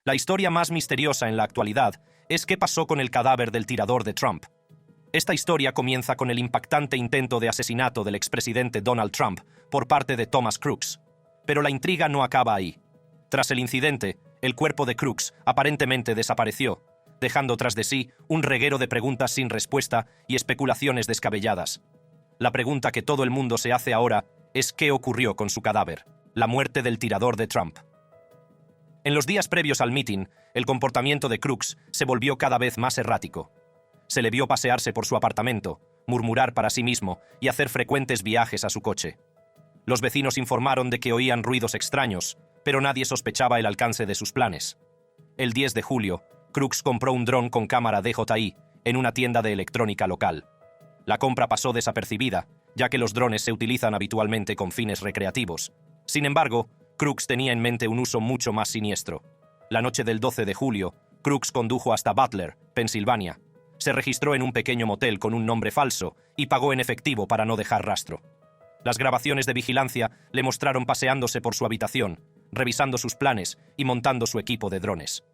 La historia más misteriosa en la actualidad es qué pasó con el cadáver del tirador de Trump. Esta historia comienza con el impactante intento de asesinato del expresidente Donald Trump por parte de Thomas Crooks. Pero la intriga no acaba ahí. Tras el incidente, el cuerpo de Crooks aparentemente desapareció, dejando tras de sí un reguero de preguntas sin respuesta y especulaciones descabelladas. La pregunta que todo el mundo se hace ahora es qué ocurrió con su cadáver, la muerte del tirador de Trump. En los días previos al mitin, el comportamiento de Crooks se volvió cada vez más errático. Se le vio pasearse por su apartamento, murmurar para sí mismo y hacer frecuentes viajes a su coche. Los vecinos informaron de que oían ruidos extraños, pero nadie sospechaba el alcance de sus planes. El 10 de julio, Crooks compró un dron con cámara DJI en una tienda de electrónica local. La compra pasó desapercibida, ya que los drones se utilizan habitualmente con fines recreativos. Sin embargo, Crooks tenía en mente un uso mucho más siniestro. La noche del 12 de julio, Crooks condujo hasta Butler, Pensilvania. Se registró en un pequeño motel con un nombre falso y pagó en efectivo para no dejar rastro. Las grabaciones de vigilancia le mostraron paseándose por su habitación, revisando sus planes y montando su equipo de drones.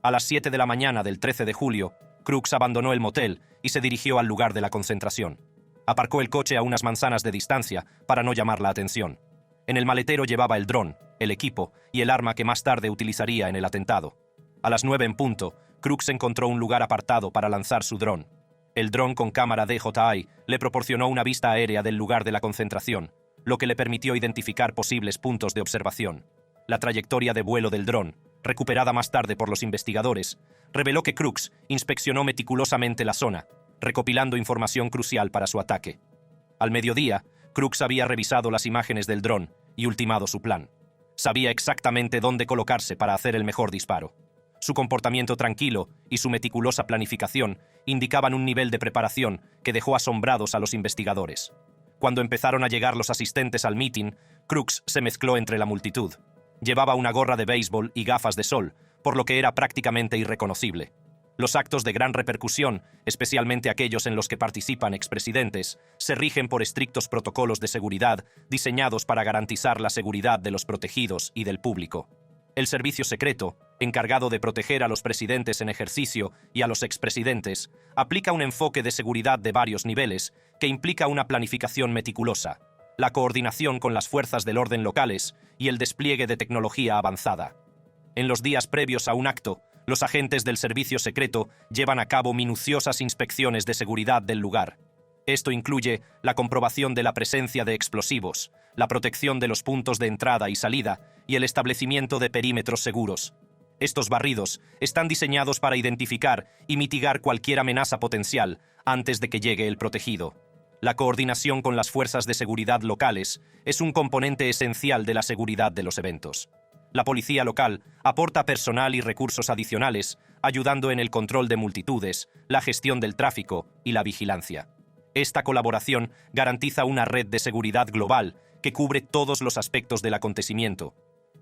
A las 7 de la mañana del 13 de julio, Crooks abandonó el motel y se dirigió al lugar de la concentración. Aparcó el coche a unas manzanas de distancia para no llamar la atención. En el maletero llevaba el dron, el equipo y el arma que más tarde utilizaría en el atentado. A las 9 en punto, Crooks encontró un lugar apartado para lanzar su dron. El dron con cámara DJI le proporcionó una vista aérea del lugar de la concentración, lo que le permitió identificar posibles puntos de observación. La trayectoria de vuelo del dron, recuperada más tarde por los investigadores, reveló que Crooks inspeccionó meticulosamente la zona, recopilando información crucial para su ataque. Al mediodía, Crooks había revisado las imágenes del dron y ultimado su plan. Sabía exactamente dónde colocarse para hacer el mejor disparo. Su comportamiento tranquilo y su meticulosa planificación indicaban un nivel de preparación que dejó asombrados a los investigadores. Cuando empezaron a llegar los asistentes al mitin, Crooks se mezcló entre la multitud. Llevaba una gorra de béisbol y gafas de sol, por lo que era prácticamente irreconocible. Los actos de gran repercusión, especialmente aquellos en los que participan expresidentes, se rigen por estrictos protocolos de seguridad diseñados para garantizar la seguridad de los protegidos y del público. El servicio secreto, encargado de proteger a los presidentes en ejercicio y a los expresidentes, aplica un enfoque de seguridad de varios niveles que implica una planificación meticulosa, la coordinación con las fuerzas del orden locales y el despliegue de tecnología avanzada. En los días previos a un acto, los agentes del servicio secreto llevan a cabo minuciosas inspecciones de seguridad del lugar. Esto incluye la comprobación de la presencia de explosivos, la protección de los puntos de entrada y salida y el establecimiento de perímetros seguros. Estos barridos están diseñados para identificar y mitigar cualquier amenaza potencial antes de que llegue el protegido. La coordinación con las fuerzas de seguridad locales es un componente esencial de la seguridad de los eventos. La policía local aporta personal y recursos adicionales, ayudando en el control de multitudes, la gestión del tráfico y la vigilancia. Esta colaboración garantiza una red de seguridad global que cubre todos los aspectos del acontecimiento.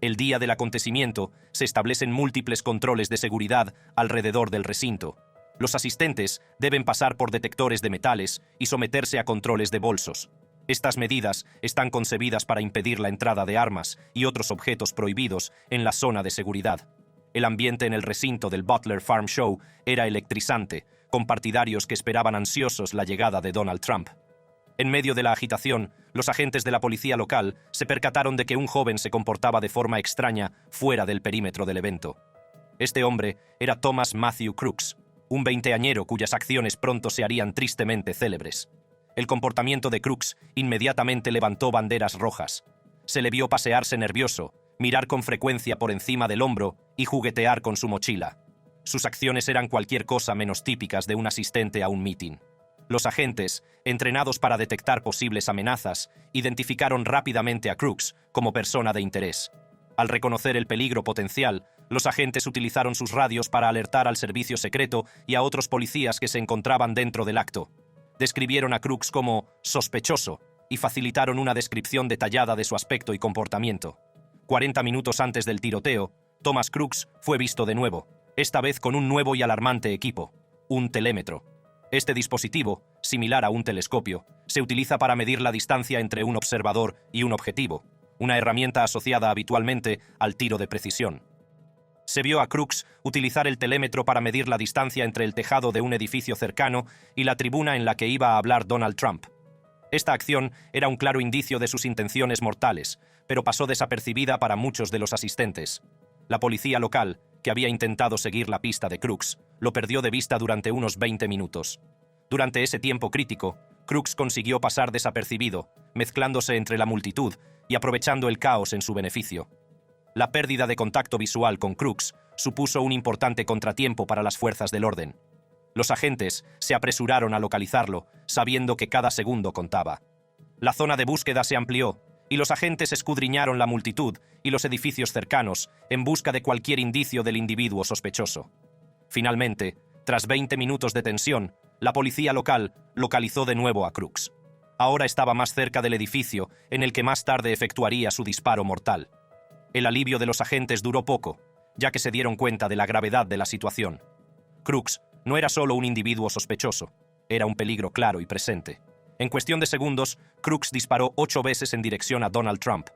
El día del acontecimiento se establecen múltiples controles de seguridad alrededor del recinto. Los asistentes deben pasar por detectores de metales y someterse a controles de bolsos. Estas medidas están concebidas para impedir la entrada de armas y otros objetos prohibidos en la zona de seguridad. El ambiente en el recinto del Butler Farm Show era electrizante, con partidarios que esperaban ansiosos la llegada de Donald Trump. En medio de la agitación, los agentes de la policía local se percataron de que un joven se comportaba de forma extraña fuera del perímetro del evento. Este hombre era Thomas Matthew Crooks, un veinteañero cuyas acciones pronto se harían tristemente célebres. El comportamiento de Crooks inmediatamente levantó banderas rojas. Se le vio pasearse nervioso, mirar con frecuencia por encima del hombro y juguetear con su mochila. Sus acciones eran cualquier cosa menos típicas de un asistente a un mitin. Los agentes, entrenados para detectar posibles amenazas, identificaron rápidamente a Crooks como persona de interés. Al reconocer el peligro potencial, los agentes utilizaron sus radios para alertar al servicio secreto y a otros policías que se encontraban dentro del acto. Describieron a Crooks como sospechoso y facilitaron una descripción detallada de su aspecto y comportamiento. 40 minutos antes del tiroteo, Thomas Crooks fue visto de nuevo, esta vez con un nuevo y alarmante equipo, un telémetro. Este dispositivo, similar a un telescopio, se utiliza para medir la distancia entre un observador y un objetivo, una herramienta asociada habitualmente al tiro de precisión. Se vio a Crooks utilizar el telémetro para medir la distancia entre el tejado de un edificio cercano y la tribuna en la que iba a hablar Donald Trump. Esta acción era un claro indicio de sus intenciones mortales, pero pasó desapercibida para muchos de los asistentes. La policía local, que había intentado seguir la pista de Crooks, lo perdió de vista durante unos 20 minutos. Durante ese tiempo crítico, Crooks consiguió pasar desapercibido, mezclándose entre la multitud y aprovechando el caos en su beneficio. La pérdida de contacto visual con Crooks supuso un importante contratiempo para las fuerzas del orden. Los agentes se apresuraron a localizarlo, sabiendo que cada segundo contaba. La zona de búsqueda se amplió, y los agentes escudriñaron la multitud y los edificios cercanos en busca de cualquier indicio del individuo sospechoso. Finalmente, tras 20 minutos de tensión, la policía local localizó de nuevo a Crooks. Ahora estaba más cerca del edificio en el que más tarde efectuaría su disparo mortal. El alivio de los agentes duró poco, ya que se dieron cuenta de la gravedad de la situación. Crooks no era solo un individuo sospechoso, era un peligro claro y presente. En cuestión de segundos, Crooks disparó 8 veces en dirección a Donald Trump.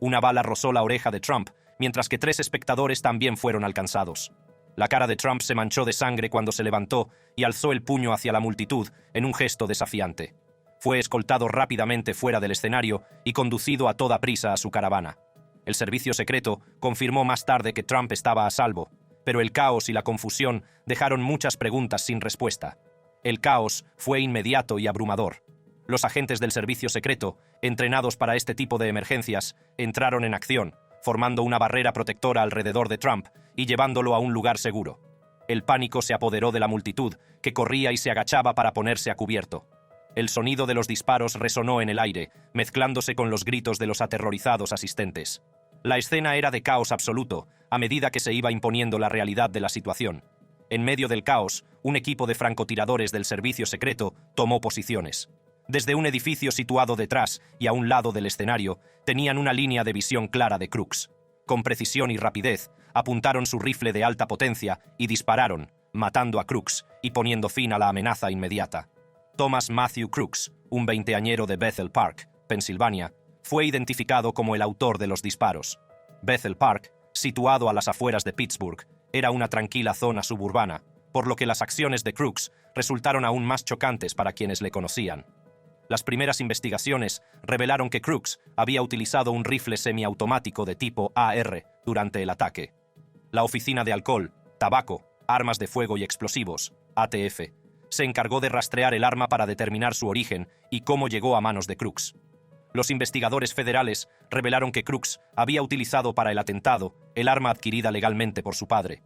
Una bala rozó la oreja de Trump, mientras que 3 espectadores también fueron alcanzados. La cara de Trump se manchó de sangre cuando se levantó y alzó el puño hacia la multitud en un gesto desafiante. Fue escoltado rápidamente fuera del escenario y conducido a toda prisa a su caravana. El servicio secreto confirmó más tarde que Trump estaba a salvo, pero el caos y la confusión dejaron muchas preguntas sin respuesta. El caos fue inmediato y abrumador. Los agentes del servicio secreto, entrenados para este tipo de emergencias, entraron en acción, formando una barrera protectora alrededor de Trump y llevándolo a un lugar seguro. El pánico se apoderó de la multitud, que corría y se agachaba para ponerse a cubierto. El sonido de los disparos resonó en el aire, mezclándose con los gritos de los aterrorizados asistentes. La escena era de caos absoluto, a medida que se iba imponiendo la realidad de la situación. En medio del caos, un equipo de francotiradores del servicio secreto tomó posiciones. Desde un edificio situado detrás y a un lado del escenario, tenían una línea de visión clara de Crooks. Con precisión y rapidez, apuntaron su rifle de alta potencia y dispararon, matando a Crooks y poniendo fin a la amenaza inmediata. Thomas Matthew Crooks, un veinteañero de Bethel Park, Pensilvania, fue identificado como el autor de los disparos. Bethel Park, situado a las afueras de Pittsburgh, era una tranquila zona suburbana, por lo que las acciones de Crooks resultaron aún más chocantes para quienes le conocían. Las primeras investigaciones revelaron que Crooks había utilizado un rifle semiautomático de tipo AR durante el ataque. La Oficina de Alcohol, Tabaco, Armas de Fuego y Explosivos, ATF, se encargó de rastrear el arma para determinar su origen y cómo llegó a manos de Crooks. Los investigadores federales revelaron que Crooks había utilizado para el atentado el arma adquirida legalmente por su padre.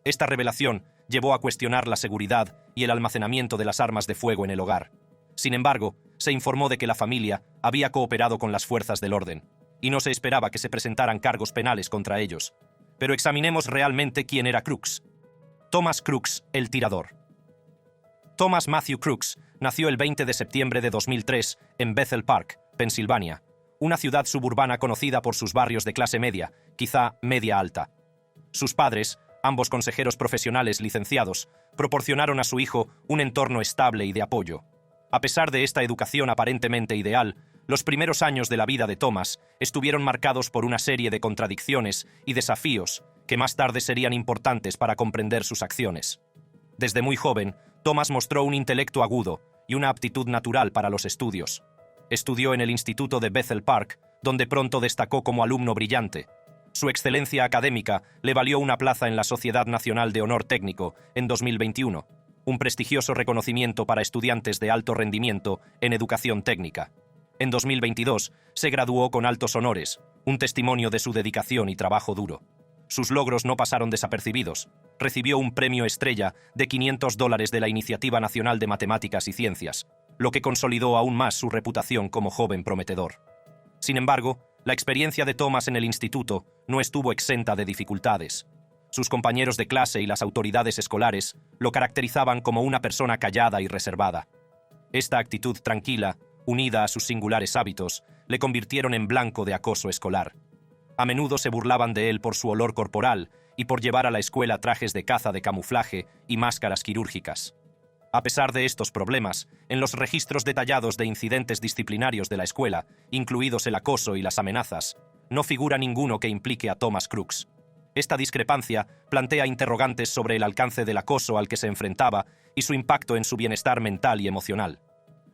Esta revelación llevó a cuestionar la seguridad y el almacenamiento de las armas de fuego en el hogar. Sin embargo, se informó de que la familia había cooperado con las fuerzas del orden, y no se esperaba que se presentaran cargos penales contra ellos. Pero examinemos realmente quién era Crooks. Thomas Crooks, el tirador. Thomas Matthew Crooks nació el 20 de septiembre de 2003 en Bethel Park, Pensilvania, una ciudad suburbana conocida por sus barrios de clase media, quizá media alta. Sus padres, ambos consejeros profesionales licenciados, proporcionaron a su hijo un entorno estable y de apoyo. A pesar de esta educación aparentemente ideal, los primeros años de la vida de Thomas estuvieron marcados por una serie de contradicciones y desafíos que más tarde serían importantes para comprender sus acciones. Desde muy joven, Thomas mostró un intelecto agudo y una aptitud natural para los estudios. Estudió en el Instituto de Bethel Park, donde pronto destacó como alumno brillante. Su excelencia académica le valió una plaza en la Sociedad Nacional de Honor Técnico en 2021, un prestigioso reconocimiento para estudiantes de alto rendimiento en educación técnica. En 2022 se graduó con altos honores, un testimonio de su dedicación y trabajo duro. Sus logros no pasaron desapercibidos. Recibió un premio estrella de $500 de la Iniciativa Nacional de Matemáticas y Ciencias, lo que consolidó aún más su reputación como joven prometedor. Sin embargo, la experiencia de Thomas en el instituto no estuvo exenta de dificultades. Sus compañeros de clase y las autoridades escolares lo caracterizaban como una persona callada y reservada. Esta actitud tranquila, unida a sus singulares hábitos, le convirtieron en blanco de acoso escolar. A menudo se burlaban de él por su olor corporal y por llevar a la escuela trajes de caza de camuflaje y máscaras quirúrgicas. A pesar de estos problemas, en los registros detallados de incidentes disciplinarios de la escuela, incluidos el acoso y las amenazas, no figura ninguno que implique a Thomas Crooks. Esta discrepancia plantea interrogantes sobre el alcance del acoso al que se enfrentaba y su impacto en su bienestar mental y emocional.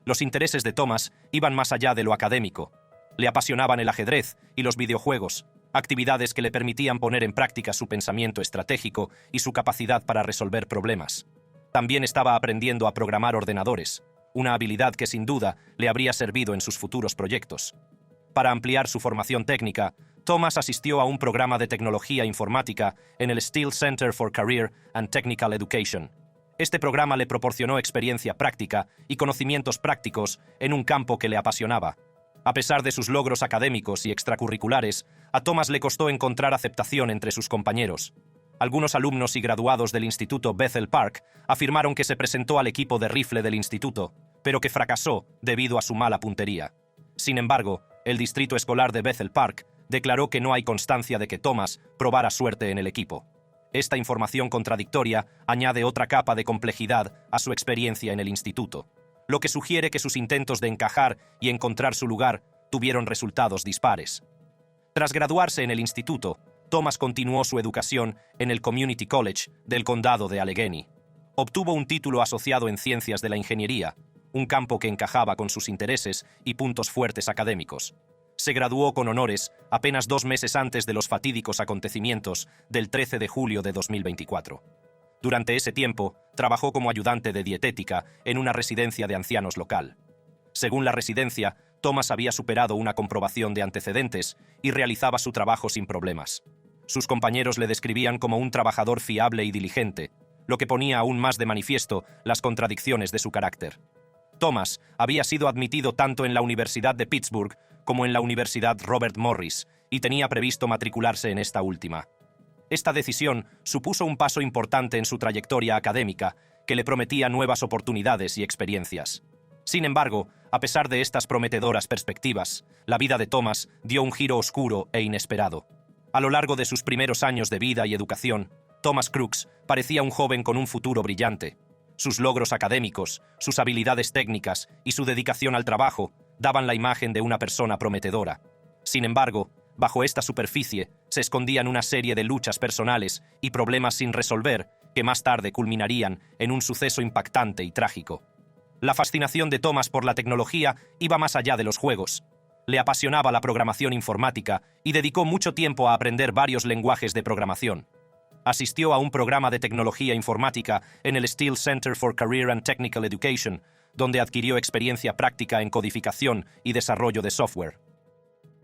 Los intereses de Thomas iban más allá de lo académico. Le apasionaban el ajedrez y los videojuegos, actividades que le permitían poner en práctica su pensamiento estratégico y su capacidad para resolver problemas. También estaba aprendiendo a programar ordenadores, una habilidad que sin duda le habría servido en sus futuros proyectos. Para ampliar su formación técnica, Thomas asistió a un programa de tecnología informática en el Steele Center for Career and Technical Education. Este programa le proporcionó experiencia práctica y conocimientos prácticos en un campo que le apasionaba. A pesar de sus logros académicos y extracurriculares, a Thomas le costó encontrar aceptación entre sus compañeros. Algunos alumnos y graduados del Instituto Bethel Park afirmaron que se presentó al equipo de rifle del instituto, pero que fracasó debido a su mala puntería. Sin embargo, el distrito escolar de Bethel Park declaró que no hay constancia de que Thomas probara suerte en el equipo. Esta información contradictoria añade otra capa de complejidad a su experiencia en el instituto, lo que sugiere que sus intentos de encajar y encontrar su lugar tuvieron resultados dispares. Tras graduarse en el instituto, Thomas continuó su educación en el Community College del condado de Allegheny. Obtuvo un título asociado en ciencias de la ingeniería, un campo que encajaba con sus intereses y puntos fuertes académicos. Se graduó con honores apenas 2 meses antes de los fatídicos acontecimientos del 13 de julio de 2024. Durante ese tiempo, trabajó como ayudante de dietética en una residencia de ancianos local. Según la residencia, Thomas había superado una comprobación de antecedentes y realizaba su trabajo sin problemas. Sus compañeros le describían como un trabajador fiable y diligente, lo que ponía aún más de manifiesto las contradicciones de su carácter. Thomas había sido admitido tanto en la Universidad de Pittsburgh como en la Universidad Robert Morris y tenía previsto matricularse en esta última. Esta decisión supuso un paso importante en su trayectoria académica que le prometía nuevas oportunidades y experiencias. Sin embargo, a pesar de estas prometedoras perspectivas, la vida de Thomas dio un giro oscuro e inesperado. A lo largo de sus primeros años de vida y educación, Thomas Crooks parecía un joven con un futuro brillante. Sus logros académicos, sus habilidades técnicas y su dedicación al trabajo daban la imagen de una persona prometedora. Sin embargo, bajo esta superficie se escondían una serie de luchas personales y problemas sin resolver que más tarde culminarían en un suceso impactante y trágico. La fascinación de Thomas por la tecnología iba más allá de los juegos. Le apasionaba la programación informática y dedicó mucho tiempo a aprender varios lenguajes de programación. Asistió a un programa de tecnología informática en el Steele Center for Career and Technical Education, donde adquirió experiencia práctica en codificación y desarrollo de software.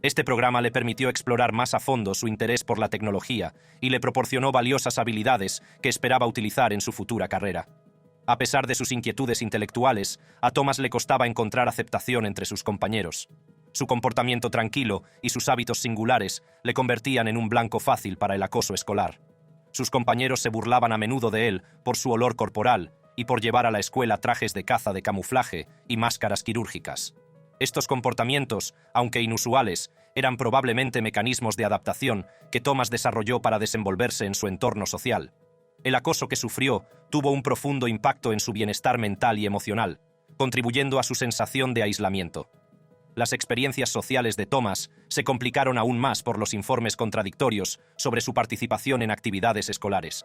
Este programa le permitió explorar más a fondo su interés por la tecnología y le proporcionó valiosas habilidades que esperaba utilizar en su futura carrera. A pesar de sus inquietudes intelectuales, a Thomas le costaba encontrar aceptación entre sus compañeros. Su comportamiento tranquilo y sus hábitos singulares le convertían en un blanco fácil para el acoso escolar. Sus compañeros se burlaban a menudo de él por su olor corporal y por llevar a la escuela trajes de caza de camuflaje y máscaras quirúrgicas. Estos comportamientos, aunque inusuales, eran probablemente mecanismos de adaptación que Thomas desarrolló para desenvolverse en su entorno social. El acoso que sufrió tuvo un profundo impacto en su bienestar mental y emocional, contribuyendo a su sensación de aislamiento. Las experiencias sociales de Thomas se complicaron aún más por los informes contradictorios sobre su participación en actividades escolares.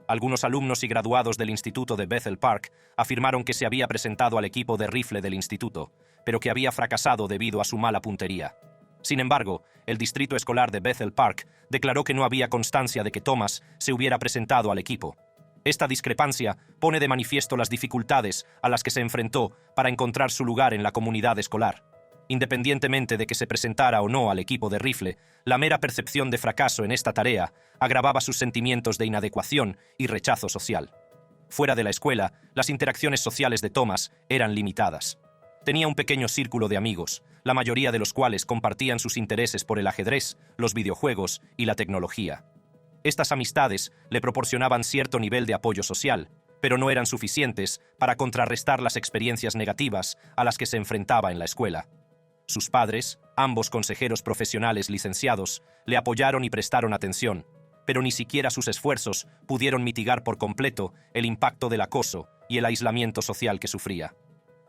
Algunos alumnos y graduados del Instituto de Bethel Park afirmaron que se había presentado al equipo de rifle del instituto, pero que había fracasado debido a su mala puntería. Sin embargo, el distrito escolar de Bethel Park declaró que no había constancia de que Thomas se hubiera presentado al equipo. Esta discrepancia pone de manifiesto las dificultades a las que se enfrentó para encontrar su lugar en la comunidad escolar. Independientemente de que se presentara o no al equipo de rifle, la mera percepción de fracaso en esta tarea agravaba sus sentimientos de inadecuación y rechazo social. Fuera de la escuela, las interacciones sociales de Thomas eran limitadas. Tenía un pequeño círculo de amigos, la mayoría de los cuales compartían sus intereses por el ajedrez, los videojuegos y la tecnología. Estas amistades le proporcionaban cierto nivel de apoyo social, pero no eran suficientes para contrarrestar las experiencias negativas a las que se enfrentaba en la escuela. Sus padres, ambos consejeros profesionales licenciados, le apoyaron y prestaron atención, pero ni siquiera sus esfuerzos pudieron mitigar por completo el impacto del acoso y el aislamiento social que sufría.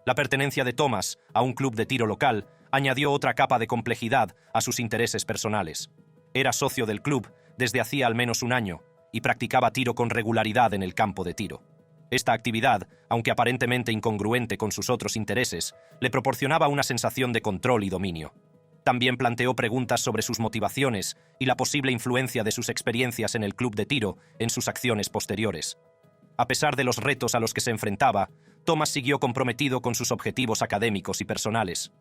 La pertenencia de Thomas a un club de tiro local añadió otra capa de complejidad a sus intereses personales. Era socio del club desde hacía al menos un año y practicaba tiro con regularidad en el campo de tiro. Esta actividad, aunque aparentemente incongruente con sus otros intereses, le proporcionaba una sensación de control y dominio. También planteó preguntas sobre sus motivaciones y la posible influencia de sus experiencias en el club de tiro en sus acciones posteriores. A pesar de los retos a los que se enfrentaba, Thomas siguió comprometido con sus objetivos académicos y personales.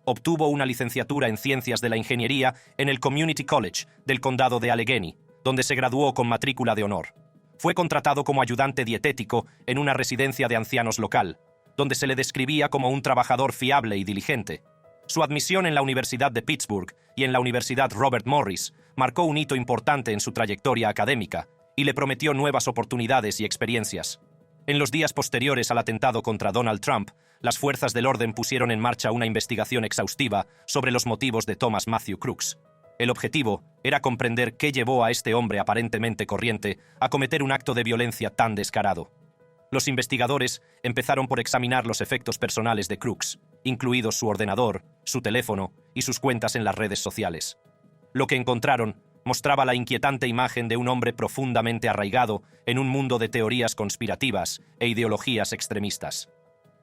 Obtuvo una licenciatura en Ciencias de la Ingeniería en el Community College del condado de Allegheny, donde se graduó con matrícula de honor. Fue contratado como ayudante dietético en una residencia de ancianos local, donde se le describía como un trabajador fiable y diligente. Su admisión en la Universidad de Pittsburgh y en la Universidad Robert Morris marcó un hito importante en su trayectoria académica y le prometió nuevas oportunidades y experiencias. En los días posteriores al atentado contra Donald Trump, las fuerzas del orden pusieron en marcha una investigación exhaustiva sobre los motivos de Thomas Matthew Crooks. El objetivo era comprender qué llevó a este hombre aparentemente corriente a cometer un acto de violencia tan descarado. Los investigadores empezaron por examinar los efectos personales de Crooks, incluidos su ordenador, su teléfono y sus cuentas en las redes sociales. Lo que encontraron mostraba la inquietante imagen de un hombre profundamente arraigado en un mundo de teorías conspirativas e ideologías extremistas.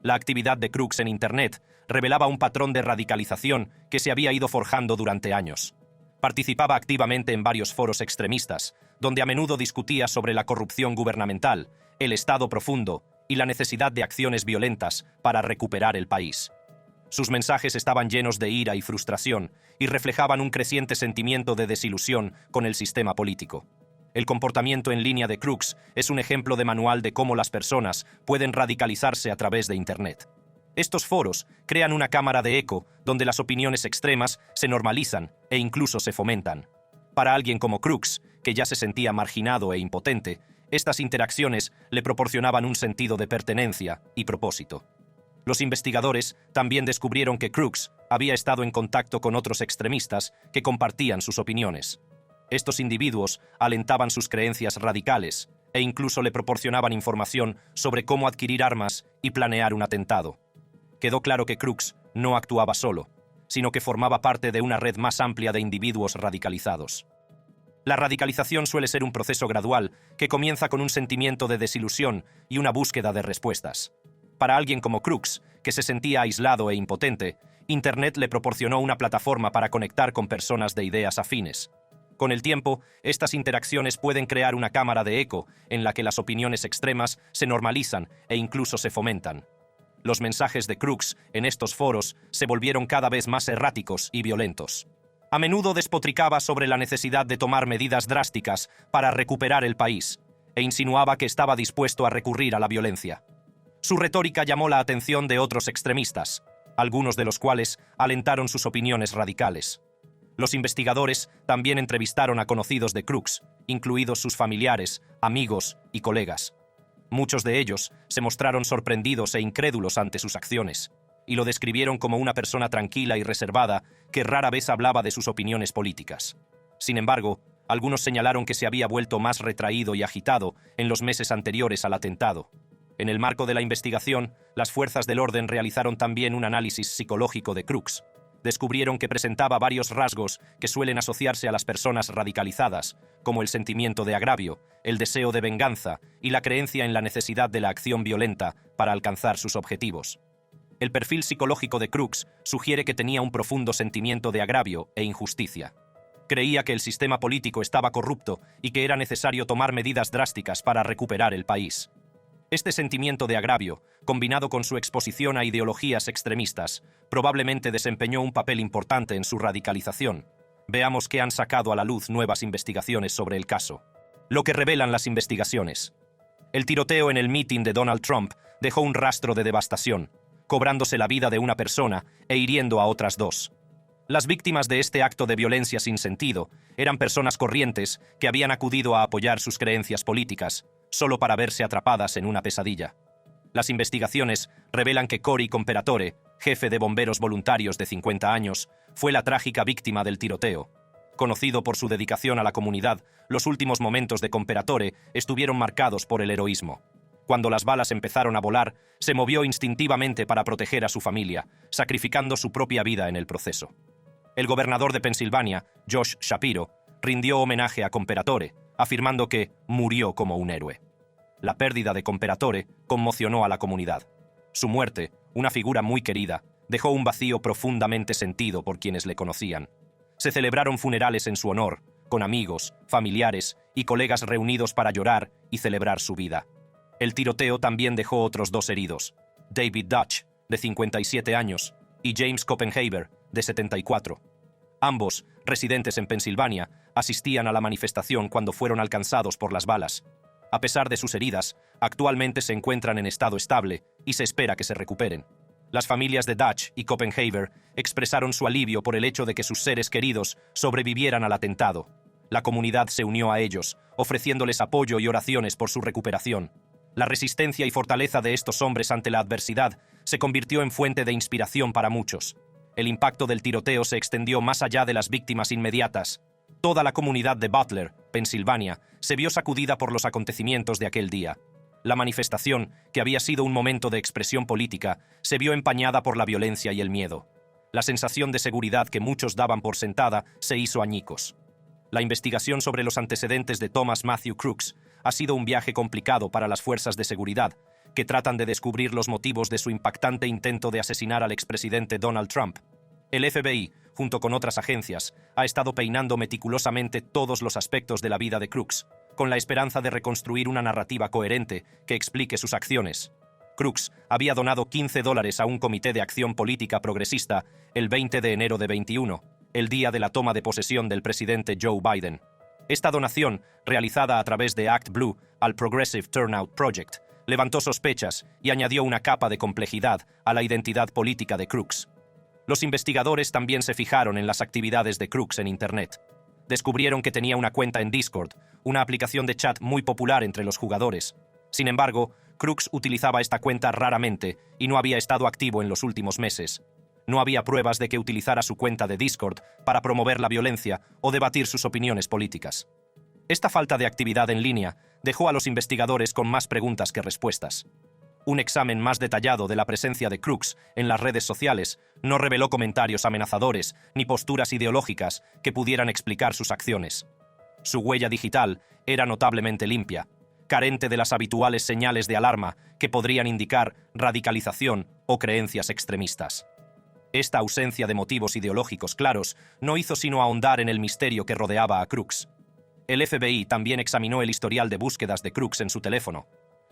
La actividad de Crooks en Internet revelaba un patrón de radicalización que se había ido forjando durante años. Participaba activamente en varios foros extremistas, donde a menudo discutía sobre la corrupción gubernamental, el Estado profundo y la necesidad de acciones violentas para recuperar el país. Sus mensajes estaban llenos de ira y frustración y reflejaban un creciente sentimiento de desilusión con el sistema político. El comportamiento en línea de Crooks es un ejemplo de manual de cómo las personas pueden radicalizarse a través de Internet. Estos foros crean una cámara de eco donde las opiniones extremas se normalizan e incluso se fomentan. Para alguien como Crooks, que ya se sentía marginado e impotente, estas interacciones le proporcionaban un sentido de pertenencia y propósito. Los investigadores también descubrieron que Crooks había estado en contacto con otros extremistas que compartían sus opiniones. Estos individuos alentaban sus creencias radicales e incluso le proporcionaban información sobre cómo adquirir armas y planear un atentado. Quedó claro que Crooks no actuaba solo, sino que formaba parte de una red más amplia de individuos radicalizados. La radicalización suele ser un proceso gradual que comienza con un sentimiento de desilusión y una búsqueda de respuestas. Para alguien como Crooks, que se sentía aislado e impotente, Internet le proporcionó una plataforma para conectar con personas de ideas afines. Con el tiempo, estas interacciones pueden crear una cámara de eco en la que las opiniones extremas se normalizan e incluso se fomentan. Los mensajes de Crooks en estos foros se volvieron cada vez más erráticos y violentos. A menudo despotricaba sobre la necesidad de tomar medidas drásticas para recuperar el país, e insinuaba que estaba dispuesto a recurrir a la violencia. Su retórica llamó la atención de otros extremistas, algunos de los cuales alentaron sus opiniones radicales. Los investigadores también entrevistaron a conocidos de Crooks, incluidos sus familiares, amigos y colegas. Muchos de ellos se mostraron sorprendidos e incrédulos ante sus acciones, y lo describieron como una persona tranquila y reservada que rara vez hablaba de sus opiniones políticas. Sin embargo, algunos señalaron que se había vuelto más retraído y agitado en los meses anteriores al atentado. En el marco de la investigación, las fuerzas del orden realizaron también un análisis psicológico de Crooks. Descubrieron que presentaba varios rasgos que suelen asociarse a las personas radicalizadas, como el sentimiento de agravio, el deseo de venganza y la creencia en la necesidad de la acción violenta para alcanzar sus objetivos. El perfil psicológico de Crooks sugiere que tenía un profundo sentimiento de agravio e injusticia. Creía que el sistema político estaba corrupto y que era necesario tomar medidas drásticas para recuperar el país. Este sentimiento de agravio, combinado con su exposición a ideologías extremistas, probablemente desempeñó un papel importante en su radicalización. Veamos que han sacado a la luz nuevas investigaciones sobre el caso. Lo que revelan las investigaciones. El tiroteo en el mitin de Donald Trump dejó un rastro de devastación, cobrándose la vida de una persona e hiriendo a otras dos. Las víctimas de este acto de violencia sin sentido eran personas corrientes que habían acudido a apoyar sus creencias políticas, solo para verse atrapadas en una pesadilla. Las investigaciones revelan que Cory Comperatore, jefe de bomberos voluntarios de 50 años, fue la trágica víctima del tiroteo. Conocido por su dedicación a la comunidad, los últimos momentos de Comperatore estuvieron marcados por el heroísmo. Cuando las balas empezaron a volar, se movió instintivamente para proteger a su familia, sacrificando su propia vida en el proceso. El gobernador de Pensilvania, Josh Shapiro, rindió homenaje a Comperatore, afirmando que murió como un héroe. La pérdida de Comperatore conmocionó a la comunidad. Su muerte, una figura muy querida, dejó un vacío profundamente sentido por quienes le conocían. Se celebraron funerales en su honor, con amigos, familiares y colegas reunidos para llorar y celebrar su vida. El tiroteo también dejó otros 2 heridos, David Dutch, de 57 años, y James Copenhaver, de 74. Ambos, residentes en Pensilvania, asistían a la manifestación cuando fueron alcanzados por las balas. A pesar de sus heridas, actualmente se encuentran en estado estable y se espera que se recuperen. Las familias de Dutch y Copenhaver expresaron su alivio por el hecho de que sus seres queridos sobrevivieran al atentado. La comunidad se unió a ellos, ofreciéndoles apoyo y oraciones por su recuperación. La resistencia y fortaleza de estos hombres ante la adversidad se convirtió en fuente de inspiración para muchos. El impacto del tiroteo se extendió más allá de las víctimas inmediatas. Toda la comunidad de Butler, Pensilvania, se vio sacudida por los acontecimientos de aquel día. La manifestación, que había sido un momento de expresión política, se vio empañada por la violencia y el miedo. La sensación de seguridad que muchos daban por sentada se hizo añicos. La investigación sobre los antecedentes de Thomas Matthew Crooks ha sido un viaje complicado para las fuerzas de seguridad, que tratan de descubrir los motivos de su impactante intento de asesinar al expresidente Donald Trump. El FBI, junto con otras agencias, ha estado peinando meticulosamente todos los aspectos de la vida de Crooks, con la esperanza de reconstruir una narrativa coherente que explique sus acciones. Crooks había donado $15 a un comité de acción política progresista el 20 de enero de 21, el día de la toma de posesión del presidente Joe Biden. Esta donación, realizada a través de ActBlue al Progressive Turnout Project, levantó sospechas y añadió una capa de complejidad a la identidad política de Crooks. Los investigadores también se fijaron en las actividades de Crooks en Internet. Descubrieron que tenía una cuenta en Discord, una aplicación de chat muy popular entre los jugadores. Sin embargo, Crooks utilizaba esta cuenta raramente y no había estado activo en los últimos meses. No había pruebas de que utilizara su cuenta de Discord para promover la violencia o debatir sus opiniones políticas. Esta falta de actividad en línea dejó a los investigadores con más preguntas que respuestas. Un examen más detallado de la presencia de Crooks en las redes sociales no reveló comentarios amenazadores ni posturas ideológicas que pudieran explicar sus acciones. Su huella digital era notablemente limpia, carente de las habituales señales de alarma que podrían indicar radicalización o creencias extremistas. Esta ausencia de motivos ideológicos claros no hizo sino ahondar en el misterio que rodeaba a Crooks. El FBI también examinó el historial de búsquedas de Crooks en su teléfono.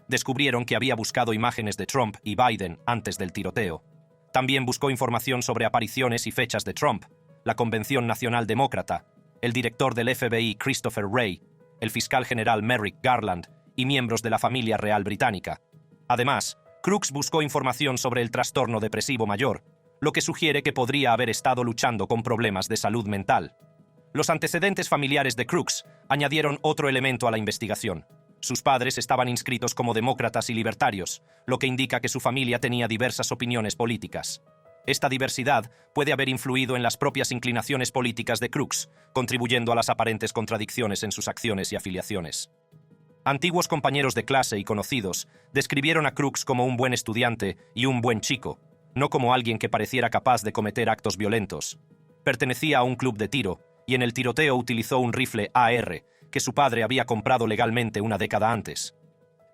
Descubrieron que había buscado imágenes de Trump y Biden antes del tiroteo. También buscó información sobre apariciones y fechas de Trump, la Convención Nacional Demócrata, el director del FBI Christopher Wray, el fiscal general Merrick Garland y miembros de la familia real británica. Además, Crooks buscó información sobre el trastorno depresivo mayor, lo que sugiere que podría haber estado luchando con problemas de salud mental. Los antecedentes familiares de Crooks añadieron otro elemento a la investigación. Sus padres estaban inscritos como demócratas y libertarios, lo que indica que su familia tenía diversas opiniones políticas. Esta diversidad puede haber influido en las propias inclinaciones políticas de Crooks, contribuyendo a las aparentes contradicciones en sus acciones y afiliaciones. Antiguos compañeros de clase y conocidos describieron a Crooks como un buen estudiante y un buen chico, no como alguien que pareciera capaz de cometer actos violentos. Pertenecía a un club de tiro y en el tiroteo utilizó un rifle AR que su padre había comprado legalmente una década antes.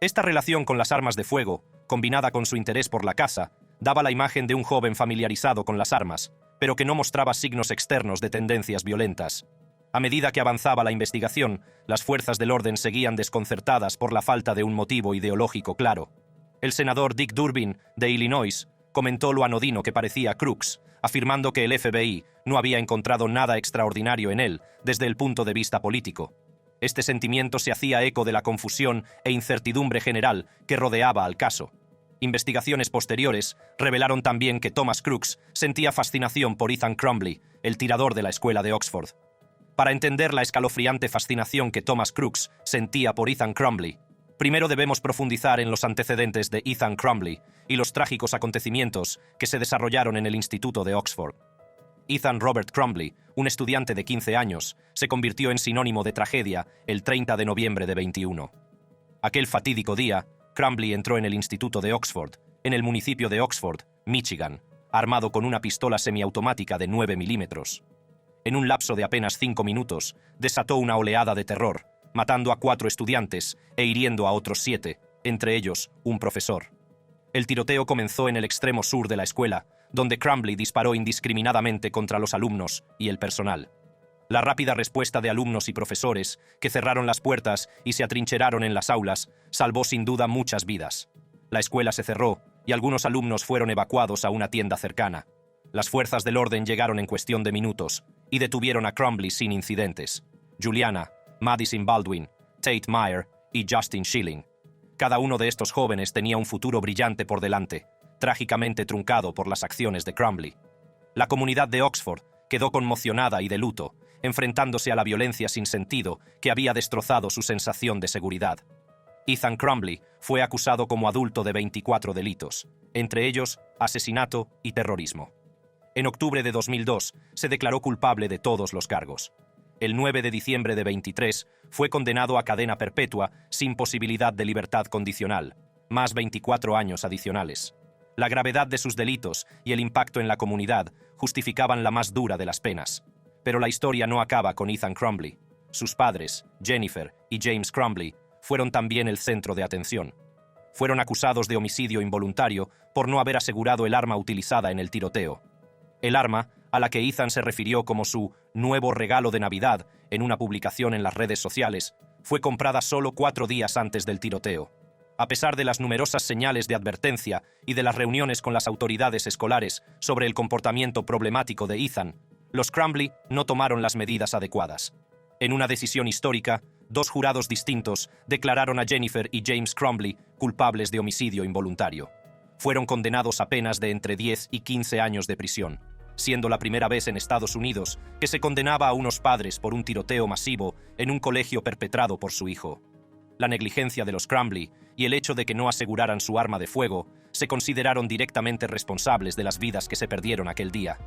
Esta relación con las armas de fuego, combinada con su interés por la caza, daba la imagen de un joven familiarizado con las armas, pero que no mostraba signos externos de tendencias violentas. A medida que avanzaba la investigación, las fuerzas del orden seguían desconcertadas por la falta de un motivo ideológico claro. El senador Dick Durbin, de Illinois, comentó lo anodino que parecía Crooks, afirmando que el FBI no había encontrado nada extraordinario en él desde el punto de vista político. Este sentimiento se hacía eco de la confusión e incertidumbre general que rodeaba al caso. Investigaciones posteriores revelaron también que Thomas Crooks sentía fascinación por Ethan Crumbley, el tirador de la escuela de Oxford. Para entender la escalofriante fascinación que Thomas Crooks sentía por Ethan Crumbley, primero debemos profundizar en los antecedentes de Ethan Crumbley y los trágicos acontecimientos que se desarrollaron en el Instituto de Oxford. Ethan Robert Crumbley, un estudiante de 15 años, se convirtió en sinónimo de tragedia el 30 de noviembre de 21. Aquel fatídico día, Crumbley entró en el Instituto de Oxford, en el municipio de Oxford, Michigan, armado con una pistola semiautomática de 9 milímetros. En un lapso de apenas 5 minutos, desató una oleada de terror, matando a 4 estudiantes e hiriendo a otros 7, entre ellos un profesor. El tiroteo comenzó en el extremo sur de la escuela, donde Crumbley disparó indiscriminadamente contra los alumnos y el personal. La rápida respuesta de alumnos y profesores, que cerraron las puertas y se atrincheraron en las aulas, salvó sin duda muchas vidas. La escuela se cerró y algunos alumnos fueron evacuados a una tienda cercana. Las fuerzas del orden llegaron en cuestión de minutos y detuvieron a Crumbley sin incidentes. Juliana, Madison Baldwin, Tate Myre y Justin Schilling. Cada uno de estos jóvenes tenía un futuro brillante por delante, trágicamente truncado por las acciones de Crumbley. La comunidad de Oxford quedó conmocionada y de luto, enfrentándose a la violencia sin sentido que había destrozado su sensación de seguridad. Ethan Crumbley fue acusado como adulto de 24 delitos, entre ellos asesinato y terrorismo. En octubre de 2002 se declaró culpable de todos los cargos. El 9 de diciembre de 23 fue condenado a cadena perpetua sin posibilidad de libertad condicional, más 24 años adicionales. La gravedad de sus delitos y el impacto en la comunidad justificaban la más dura de las penas. Pero la historia no acaba con Ethan Crumbley. Sus padres, Jennifer y James Crumbley, fueron también el centro de atención. Fueron acusados de homicidio involuntario por no haber asegurado el arma utilizada en el tiroteo. El arma, a la que Ethan se refirió como su nuevo regalo de Navidad en una publicación en las redes sociales, fue comprada solo 4 días antes del tiroteo. A pesar de las numerosas señales de advertencia y de las reuniones con las autoridades escolares sobre el comportamiento problemático de Ethan, los Crumbley no tomaron las medidas adecuadas. En una decisión histórica, 2 jurados distintos declararon a Jennifer y James Crumbley culpables de homicidio involuntario. Fueron condenados a penas de entre 10 y 15 años de prisión, siendo la primera vez en Estados Unidos que se condenaba a unos padres por un tiroteo masivo en un colegio perpetrado por su hijo. La negligencia de los Crumbley y el hecho de que no aseguraran su arma de fuego se consideraron directamente responsables de las vidas que se perdieron aquel día.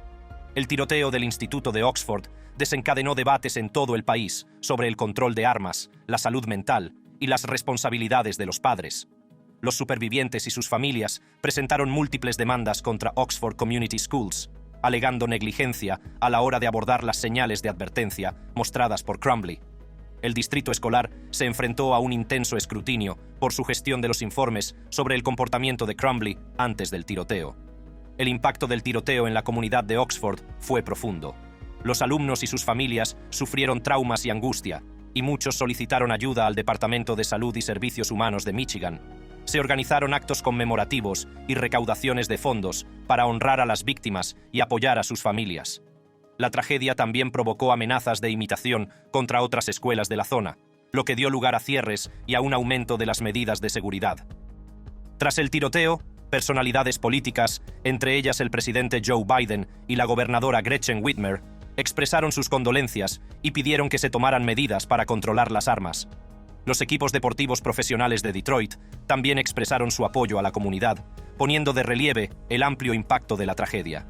El tiroteo del Instituto de Oxford desencadenó debates en todo el país sobre el control de armas, la salud mental y las responsabilidades de los padres. Los supervivientes y sus familias presentaron múltiples demandas contra Oxford Community Schools, alegando negligencia a la hora de abordar las señales de advertencia mostradas por Crumbley. El distrito escolar se enfrentó a un intenso escrutinio por su gestión de los informes sobre el comportamiento de Crumbley antes del tiroteo. El impacto del tiroteo en la comunidad de Oxford fue profundo. Los alumnos y sus familias sufrieron traumas y angustia, y muchos solicitaron ayuda al Departamento de Salud y Servicios Humanos de Michigan. Se organizaron actos conmemorativos y recaudaciones de fondos para honrar a las víctimas y apoyar a sus familias. La tragedia también provocó amenazas de imitación contra otras escuelas de la zona, lo que dio lugar a cierres y a un aumento de las medidas de seguridad. Tras el tiroteo, personalidades políticas, entre ellas el presidente Joe Biden y la gobernadora Gretchen Whitmer, expresaron sus condolencias y pidieron que se tomaran medidas para controlar las armas. Los equipos deportivos profesionales de Detroit también expresaron su apoyo a la comunidad, poniendo de relieve el amplio impacto de la tragedia.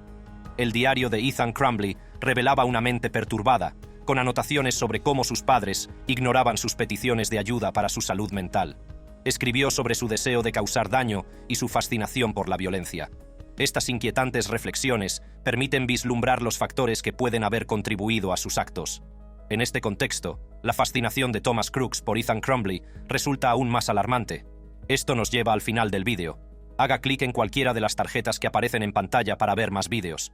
El diario de Ethan Crumbley revelaba una mente perturbada, con anotaciones sobre cómo sus padres ignoraban sus peticiones de ayuda para su salud mental. Escribió sobre su deseo de causar daño y su fascinación por la violencia. Estas inquietantes reflexiones permiten vislumbrar los factores que pueden haber contribuido a sus actos. En este contexto, la fascinación de Thomas Crooks por Ethan Crumbley resulta aún más alarmante. Esto nos lleva al final del vídeo. Haga clic en cualquiera de las tarjetas que aparecen en pantalla para ver más vídeos.